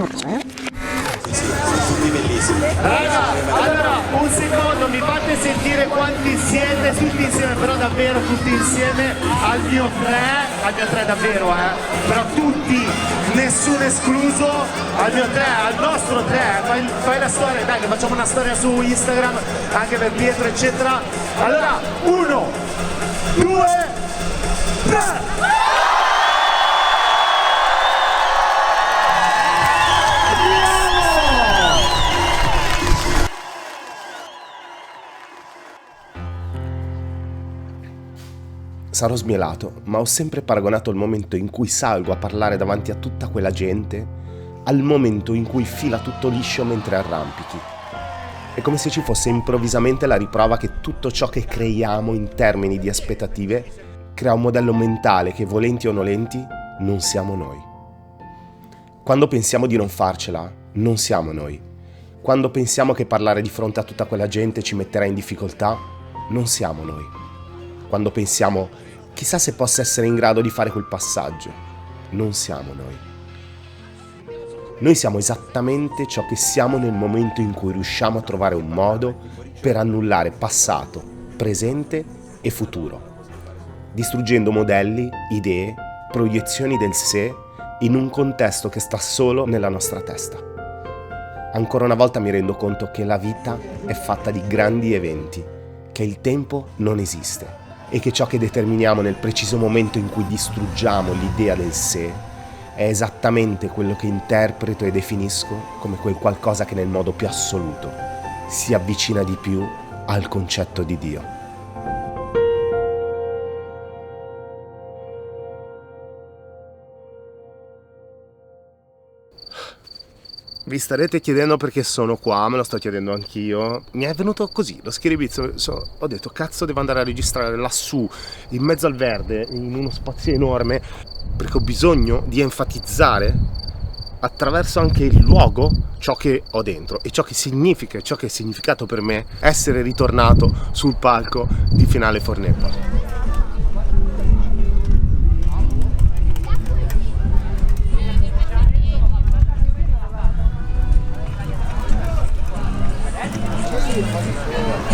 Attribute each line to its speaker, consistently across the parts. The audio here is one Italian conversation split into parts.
Speaker 1: Tutti bellissimi.
Speaker 2: Allora, un secondo, mi fate sentire quanti siete tutti insieme, però davvero tutti insieme al mio tre davvero, però tutti, nessuno escluso, al mio tre, al nostro tre, fai la storia, dai che facciamo una storia su Instagram, anche per Pietro eccetera. Allora, 1, 2, 3!
Speaker 3: Sarò smielato, ma ho sempre paragonato il momento in cui salgo a parlare davanti a tutta quella gente al momento in cui fila tutto liscio mentre arrampichi. È come se ci fosse improvvisamente la riprova che tutto ciò che creiamo in termini di aspettative crea un modello mentale che, volenti o nolenti, non siamo noi. Quando pensiamo di non farcela, non siamo noi. Quando pensiamo che parlare di fronte a tutta quella gente ci metterà in difficoltà, non siamo noi. Quando pensiamo chissà se possa essere in grado di fare quel passaggio, non siamo noi. Noi siamo esattamente ciò che siamo nel momento in cui riusciamo a trovare un modo per annullare passato, presente e futuro, distruggendo modelli, idee, proiezioni del sé in un contesto che sta solo nella nostra testa. Ancora una volta mi rendo conto che la vita è fatta di grandi eventi, che il tempo non esiste e che ciò che determiniamo nel preciso momento in cui distruggiamo l'idea del sé è esattamente quello che interpreto e definisco come quel qualcosa che nel modo più assoluto si avvicina di più al concetto di Dio. Vi starete chiedendo perché sono qua, me lo sto chiedendo anch'io. Mi è venuto così, lo schiribizzo, ho detto cazzo devo andare a registrare lassù, in mezzo al verde, in uno spazio enorme, perché ho bisogno di enfatizzare attraverso anche il luogo ciò che ho dentro e ciò che significa, ciò che è significato per me essere ritornato sul palco di Finale Fornepa.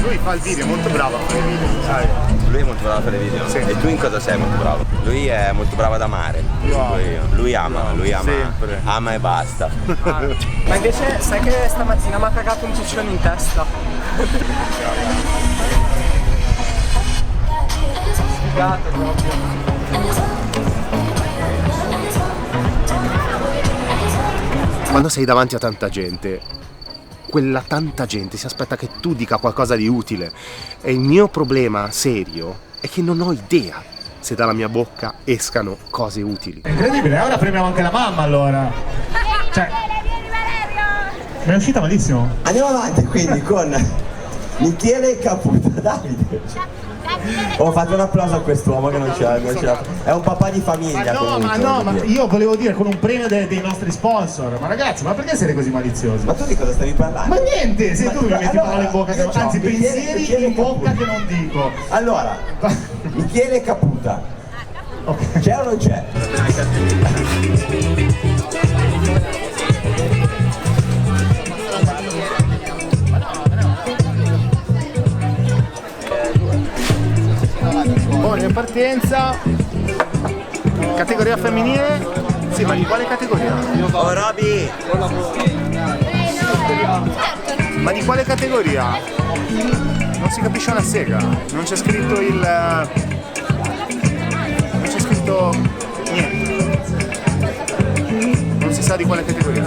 Speaker 3: Lui fa il video, è molto bravo a fare i video, sai?
Speaker 1: Lui è molto bravo a fare video.
Speaker 3: Sì.
Speaker 1: E tu in cosa sei molto bravo? Lui è molto bravo ad amare. Lui ama.
Speaker 3: Sempre.
Speaker 1: Ama e basta.
Speaker 4: Ma invece sai che stamattina mi ha cagato un ciccione in testa? Sfigato proprio.
Speaker 3: Quando sei davanti a tanta gente, quella tanta gente si aspetta che tu dica qualcosa di utile e il mio problema serio è che non ho idea se dalla mia bocca escano cose utili.
Speaker 2: È incredibile, ora premiamo anche la mamma allora. Cioè, mi è uscita malissimo.
Speaker 5: Andiamo avanti quindi con Michele Caputo. Davide. Ho fatto un applauso a quest'uomo che non ce l'ha. È un papà di famiglia.
Speaker 2: Ma io volevo dire con un premio dei nostri sponsor. Ma ragazzi, ma perché siete così maliziosi?
Speaker 5: Ma tu di cosa stavi parlando?
Speaker 2: Ma niente, sei tu che mi metti parole in bocca,
Speaker 5: io
Speaker 2: anzi pensieri
Speaker 5: Michele
Speaker 2: in bocca
Speaker 5: Caputo.
Speaker 2: che non dico.
Speaker 5: Allora, Michele Caputa.
Speaker 2: Okay.
Speaker 5: C'è o non c'è?
Speaker 2: Buona in partenza. Categoria femminile? Sì, ma di quale categoria?
Speaker 1: Oh Roby!
Speaker 2: Ma di quale categoria? Non si capisce una sega. Non c'è scritto non c'è scritto niente. Non si sa di quale categoria.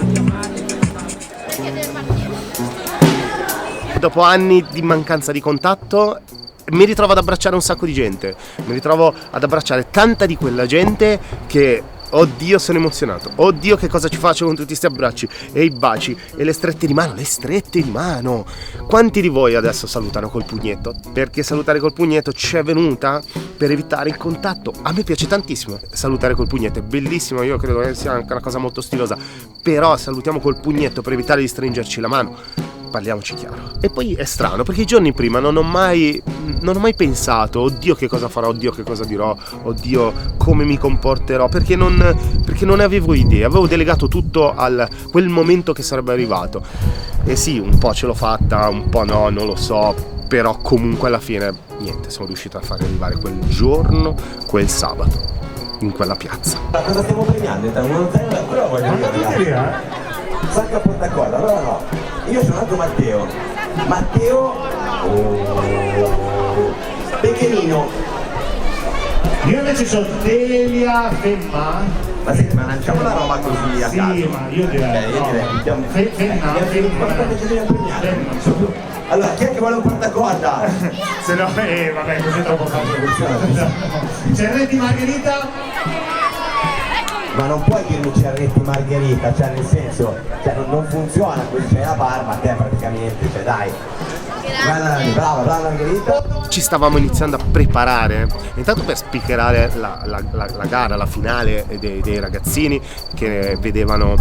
Speaker 3: Dopo anni di mancanza di contatto mi ritrovo ad abbracciare un sacco di gente, mi ritrovo ad abbracciare tanta di quella gente che, oddio sono emozionato, oddio che cosa ci faccio con tutti questi abbracci e i baci e le strette di mano, Quanti di voi adesso salutano col pugnetto? Perché salutare col pugnetto ci è venuta per evitare il contatto. A me piace tantissimo salutare col pugnetto, è bellissimo, io credo che sia anche una cosa molto stilosa, però salutiamo col pugnetto per evitare di stringerci la mano. parliamoci chiaro. E poi è strano perché i giorni prima non ho mai pensato oddio che cosa farò, oddio che cosa dirò, oddio come mi comporterò, perché non ne avevo idea, avevo delegato tutto a quel momento che sarebbe arrivato. E sì, un po' ce l'ho fatta, un po' no, non lo so, però comunque alla fine niente, sono riuscito a far arrivare quel giorno, quel sabato, in quella piazza.
Speaker 5: Cosa stiamo premiando? Uno zero, però voglio dire. Sacca portacolla, allora no. Io sono nato Matteo. Pequenino.
Speaker 2: Io invece sono Delia Femma.
Speaker 5: Ma senti, ma lanciamo la roba così a caso.
Speaker 2: Sì, ma io direi.
Speaker 5: Io direi.
Speaker 2: Femma.
Speaker 5: Allora, chi è che vuole un portacorda?
Speaker 2: Se no, vabbè, così è troppo facile. C'è il re di Margherita?
Speaker 5: Ma non puoi dirmi Cerretti Margherita, cioè nel senso, cioè non funziona, così c'è la barba a te praticamente, cioè dai. Brava Margherita.
Speaker 3: Ci stavamo iniziando a preparare intanto per spiccherare la gara, la finale dei ragazzini che vedevano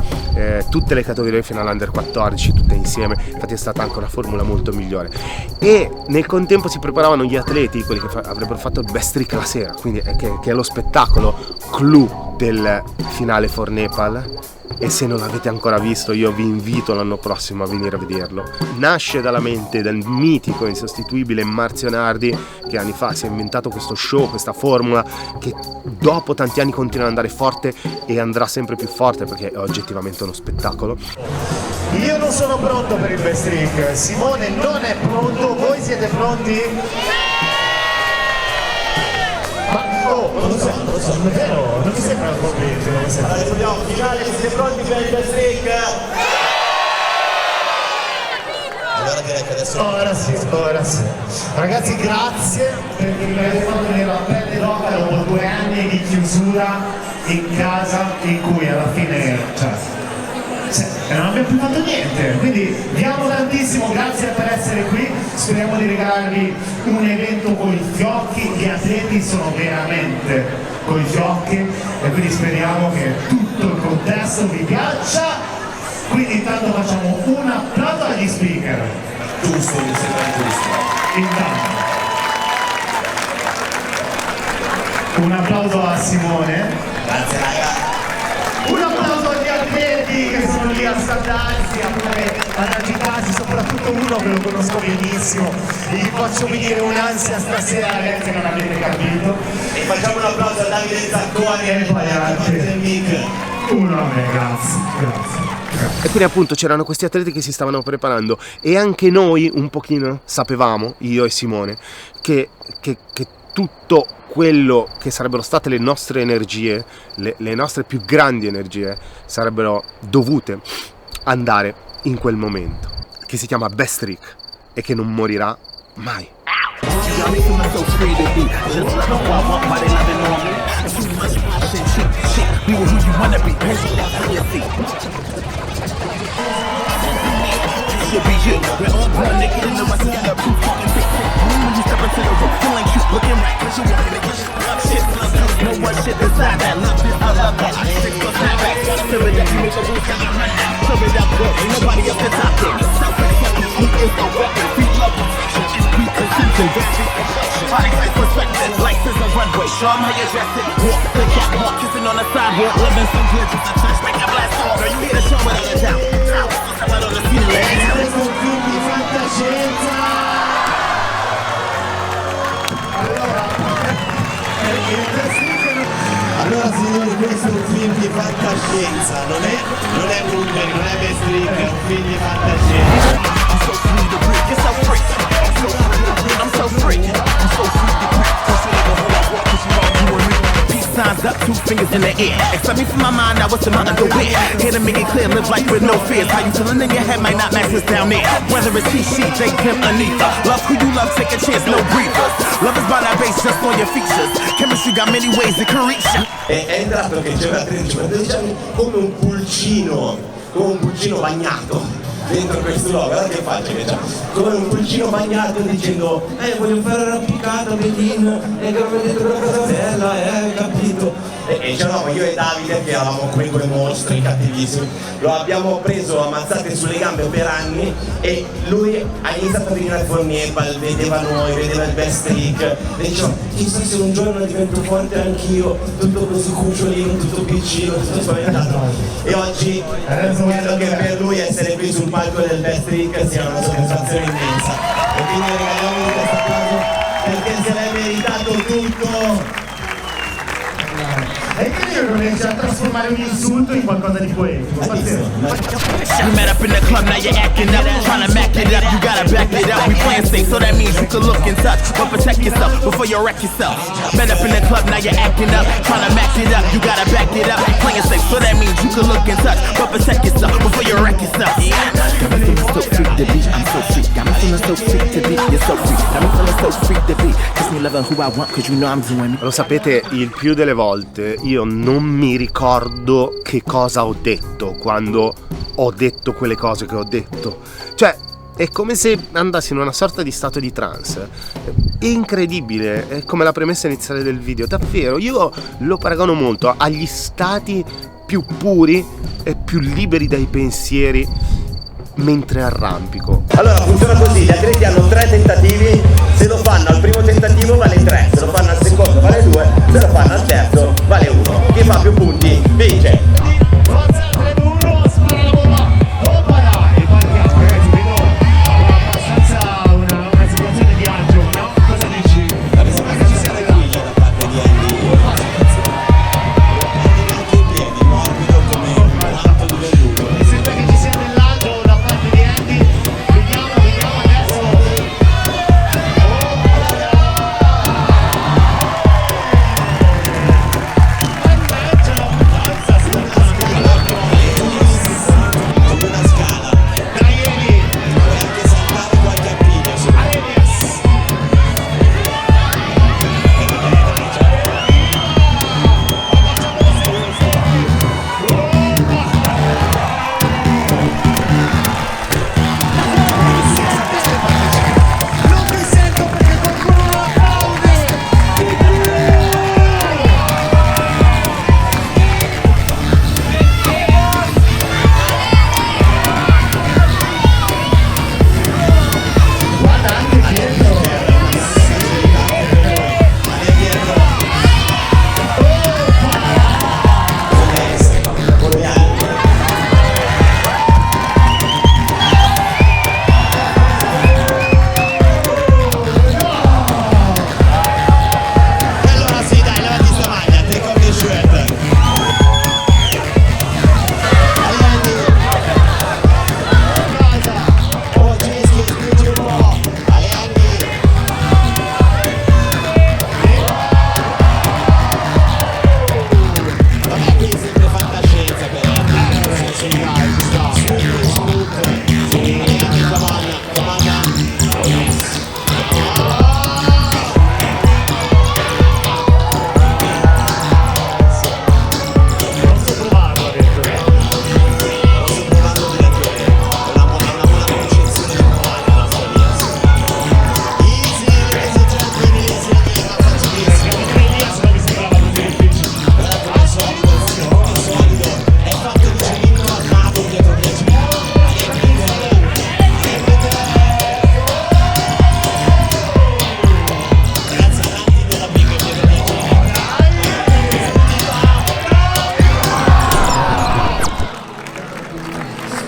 Speaker 3: tutte le categorie fino all'Under 14 tutte insieme. Infatti è stata anche una formula molto migliore, e nel contempo si preparavano gli atleti, quelli che avrebbero fatto il best trick la sera, quindi che è lo spettacolo clou del finale for Nepal. E se non l'avete ancora visto, io vi invito l'anno prossimo a venire a vederlo. Nasce dalla mente del mitico e insostituibile Marzio Nardi, che anni fa si è inventato questo show, questa formula che dopo tanti anni continua ad andare forte e andrà sempre più forte perché è oggettivamente uno spettacolo.
Speaker 2: Io non sono pronto per il best trick, Simone non è pronto, voi siete pronti? Non lo so, vero? Non mi sembra un po' peggio.
Speaker 5: Allora ricordiamo finale, siete pronti per il best trick? Allora direi che adesso...
Speaker 2: Ora sì. Ragazzi, grazie perché mi avete fatto venire la pelle d'oca dopo 2 anni di chiusura in casa in cui alla fine non abbiamo più fatto niente, quindi vi amo tantissimo, grazie per essere qui, speriamo di regalarvi un evento con i fiocchi, gli atleti sono veramente con i fiocchi e quindi speriamo che tutto il contesto vi piaccia, quindi intanto facciamo un applauso agli speaker.
Speaker 5: Giusto, mi sembra giusto.
Speaker 2: Intanto un applauso a Simone.
Speaker 5: Grazie raga.
Speaker 2: Un applauso agli atleti che sono lì a saldarsi, ad agitarsi, soprattutto uno che lo conosco benissimo. Gli faccio venire un'ansia stasera, ragazzi, non avete capito.
Speaker 5: E facciamo un applauso a Davide Zacconi
Speaker 2: E poi altri.
Speaker 5: del mic.
Speaker 2: Uno a me, grazie.
Speaker 3: E quindi appunto c'erano questi atleti che si stavano preparando e anche noi un pochino sapevamo, io e Simone, che tutto quello che sarebbero state le nostre energie, le nostre più grandi energie, sarebbero dovute andare in quel momento, che si chiama best trick e che non morirà mai.
Speaker 5: Allora signori, questo è un film di fantascienza, non è Bloomberg, non è best trick, è un film di fantascienza.
Speaker 6: Signs up, 2 fingers in the air. Accept me from my mind, now what's in my underwear? Here to make it clear, live life with no fears. How you feeling in your head might not match what's down there. Whether it's he, she, J, Kim, Anita. Love who you love, take a chance, no breathers. Love is by that base, just on your features. Chemistry got many ways it can reach ya.
Speaker 5: È entrato che c'era 13 anni come un pulcino bagnato. dentro questo luogo, guarda che faccia che c'ha, come un pulcino bagnato dicendo voglio fare arrampicata, Bedin, e che avevo detto una cosa bella, capito? E c'eravamo io e Davide che eravamo come quei mostri cattivissimi, lo abbiamo preso a mazzate sulle gambe per anni e lui ha iniziato a venire a Fornebal, vedeva noi, vedeva il best trick e diceva chissà se un giorno divento forte anch'io, tutto così cucciolino, tutto piccino, tutto spaventato, e oggi credo che per lui essere qui sul palco del best trick sia una soddisfazione immensa e quindi regaliamo questo applauso perché se l'è meritato tutto.
Speaker 2: E quindi non riesce a trasformare un insulto in qualcosa di poetico.
Speaker 6: We met up in the club, now you're acting up. Trying to mac it up, you gotta back it up. We playing safe, so that means you can look and touch. But protect yourself before you wreck yourself. Met up in the club, now you're acting up. Trying to mac it up, you gotta back it up. Playing safe, so that means you can look and touch. But protect yourself before you wreck yourself. Got me feeling so freak to be, I'm so freak. Got me feeling so freak to be, you're so freak. Got me feeling so freak to be. Kiss me loving who I want, cause you know I'm doing.
Speaker 3: Lo sapete, il più delle volte io non mi ricordo che cosa ho detto quando ho detto quelle cose che ho detto. Cioè, è come se andassi in una sorta di stato di trance. È incredibile, è come la premessa iniziale del video. Davvero, io lo paragono molto agli stati più puri e più liberi dai pensieri mentre arrampico.
Speaker 5: Allora funziona così, gli atleti hanno 3 tentativi, se lo fanno al primo tentativo vale 3, se lo fanno al secondo vale 2, se lo fanno al terzo vale 1. Chi fa più punti vince.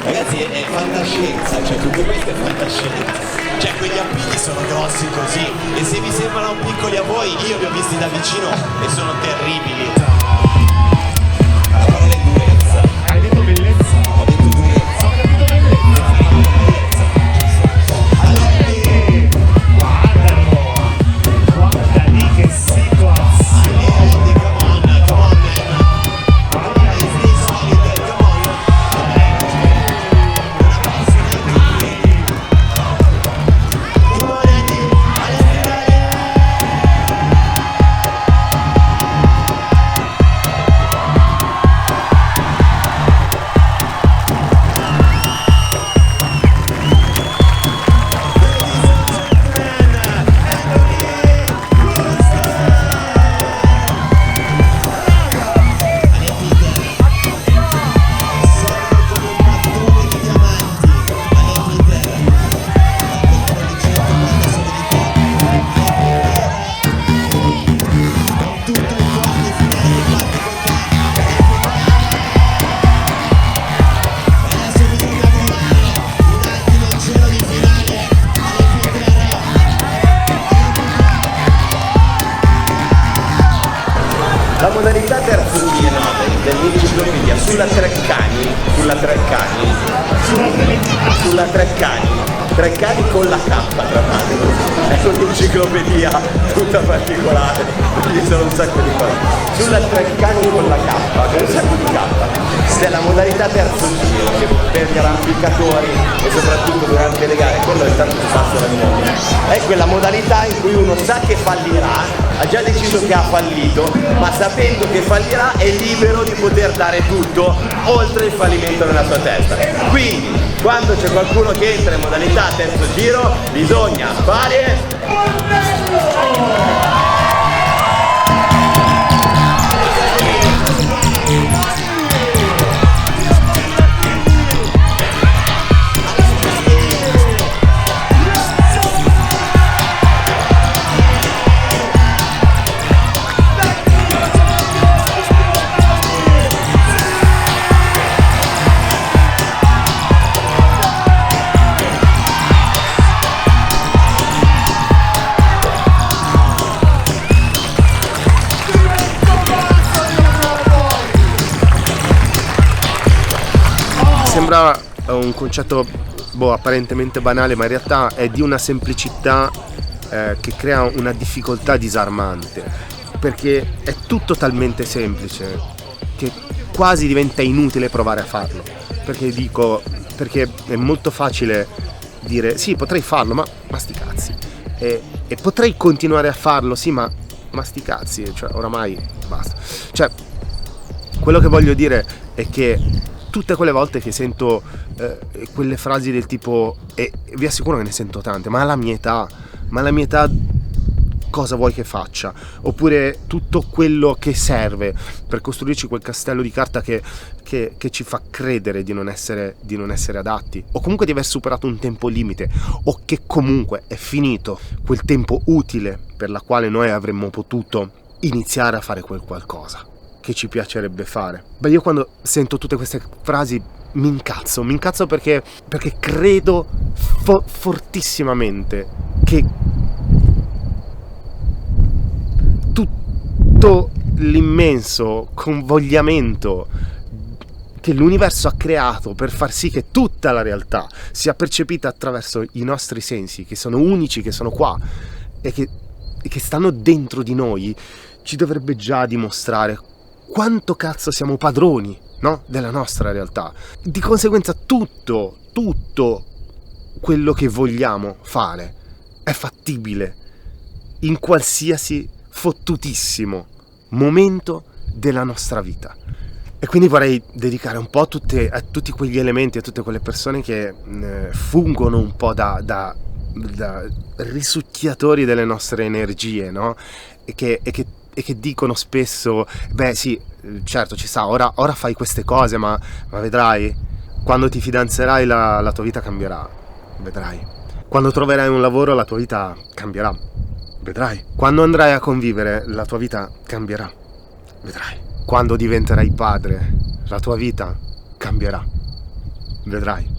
Speaker 5: Ragazzi è fantascienza, cioè tutto questo è fantascienza. Cioè quegli appigli sono grossi così e se vi sembrano piccoli a voi, io li ho visti da vicino e sono terribili. La parola è durezza.
Speaker 2: Hai detto bellezza?
Speaker 5: Ho detto durezza.
Speaker 2: Ho capito bellezza. Allora, guardalo. Guarda lì che situazione.
Speaker 5: Come on, man. Allora, è solid, come on.
Speaker 1: dell'enciclopedia sulla Treccani con la K, tra l'altro. È un'enciclopedia tutta particolare, ci sono un sacco di cose. Sulla Treccani con la K, con un sacco di K. C'è la modalità terzo giro, che per gli arrampicatori e soprattutto durante le gare, quello è tanto spazio da nomina. È quella modalità in cui uno sa che fallirà, ha già deciso che ha fallito, ma sapendo che fallirà è libero di poter dare tutto oltre il fallimento nella sua testa. Quindi, quando c'è qualcuno che entra in modalità terzo giro, bisogna fare
Speaker 3: Sembra un concetto apparentemente banale, ma in realtà è di una semplicità che crea una difficoltà disarmante, perché è tutto talmente semplice che quasi diventa inutile provare a farlo. Perché è molto facile dire sì, potrei farlo, ma sti cazzi, e potrei continuare a farlo, sì, ma sti cazzi, cioè oramai basta. Cioè, quello che voglio dire è che tutte quelle volte che sento quelle frasi del tipo, e vi assicuro che ne sento tante, ma alla mia età cosa vuoi che faccia? Oppure tutto quello che serve per costruirci quel castello di carta che ci fa credere di non essere adatti, o comunque di aver superato un tempo limite, o che comunque è finito quel tempo utile per la quale noi avremmo potuto iniziare a fare quel qualcosa che ci piacerebbe fare. Beh, io quando sento tutte queste frasi mi incazzo perché credo fortissimamente che tutto l'immenso convogliamento che l'universo ha creato per far sì che tutta la realtà sia percepita attraverso i nostri sensi, che sono unici, che sono qua e che stanno dentro di noi, ci dovrebbe già dimostrare quanto cazzo siamo padroni, no? Della nostra realtà. Di conseguenza tutto quello che vogliamo fare è fattibile in qualsiasi fottutissimo momento della nostra vita. E quindi vorrei dedicare un po' a tutti quegli elementi, a tutte quelle persone che fungono un po' da risucchiatori delle nostre energie, no? E che dicono spesso, beh sì, certo ci sta, ora fai queste cose, ma vedrai, quando ti fidanzerai la tua vita cambierà, vedrai. Quando troverai un lavoro la tua vita cambierà, vedrai. Quando andrai a convivere la tua vita cambierà, vedrai. Quando diventerai padre la tua vita cambierà, vedrai.